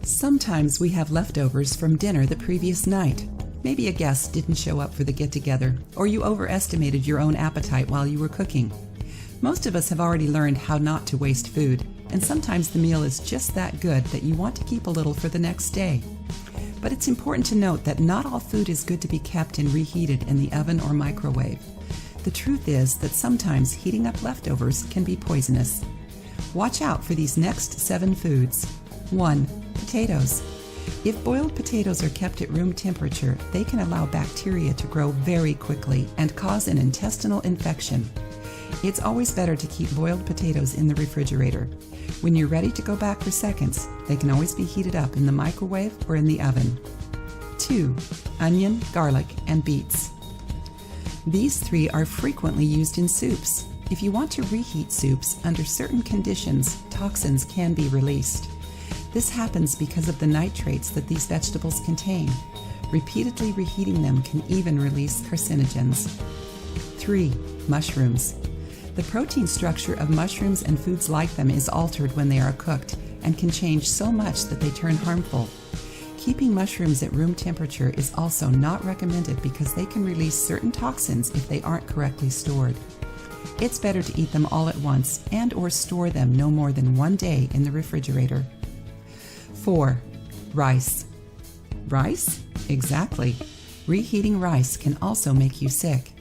Sometimes we have leftovers from dinner the previous night. Maybe a guest didn't show up for the get-together, or you overestimated your own appetite while you were cooking. Most of us have already learned how not to waste food, and sometimes the meal is just that good that you want to keep a little for the next day. But it's important to note that not all food is good to be kept and reheated in the oven or microwave. The truth is that sometimes heating up leftovers can be poisonous. Watch out for these next 7 foods. 1. Potatoes. If boiled potatoes are kept at room temperature, they can allow bacteria to grow very quickly and cause an intestinal infection. It's always better to keep boiled potatoes in the refrigerator. When you're ready to go back for seconds, they can always be heated up in the microwave or in the oven. 2. Onion, garlic, and beets. These 3 are frequently used in soups. If you want to reheat soups, under certain conditions, toxins can be released. This happens because of the nitrates that these vegetables contain. Repeatedly reheating them can even release carcinogens. 3. Mushrooms. The protein structure of mushrooms and foods like them is altered when they are cooked and can change so much that they turn harmful. Keeping mushrooms at room temperature is also not recommended because they can release certain toxins if they aren't correctly stored. It's better to eat them all at once and/or store them no more than 1 day in the refrigerator. 4. Rice. Rice? Exactly. Reheating rice can also make you sick.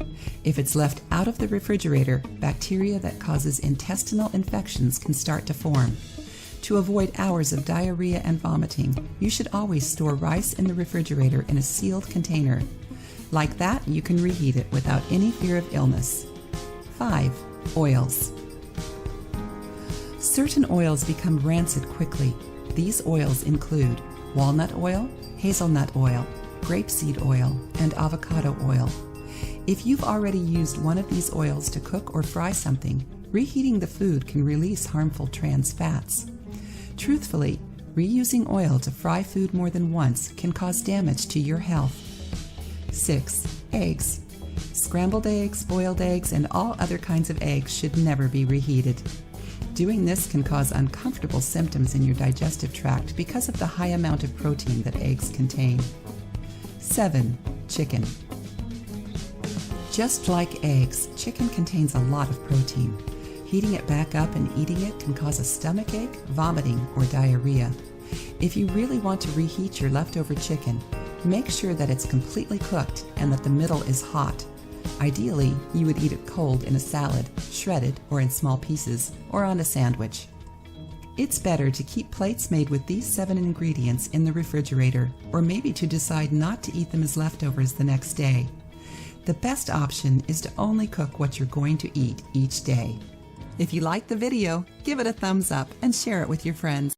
If it's left out of the refrigerator, bacteria that causes intestinal infections can start to form. To avoid hours of diarrhea and vomiting, you should always store rice in the refrigerator in a sealed container. Like that, you can reheat it without any fear of illness. 5. Oils. Certain oils become rancid quickly. These oils include walnut oil, hazelnut oil, grapeseed oil, and avocado oil. If you've already used one of these oils to cook or fry something, reheating the food can release harmful trans fats. Truthfully, reusing oil to fry food more than once can cause damage to your health. 6. Eggs. Scrambled eggs, boiled eggs, and all other kinds of eggs should never be reheated. Doing this can cause uncomfortable symptoms in your digestive tract because of the high amount of protein that eggs contain. 7. Chicken. Just like eggs, chicken contains a lot of protein. Heating it back up and eating it can cause a stomachache, vomiting, or diarrhea. If you really want to reheat your leftover chicken, make sure that it's completely cooked and that the middle is hot. Ideally, you would eat it cold in a salad, shredded or in small pieces, or on a sandwich. It's better to keep plates made with these 7 ingredients in the refrigerator, or maybe to decide not to eat them as leftovers the next day. The best option is to only cook what you're going to eat each day. If you liked the video, give it a thumbs up and share it with your friends.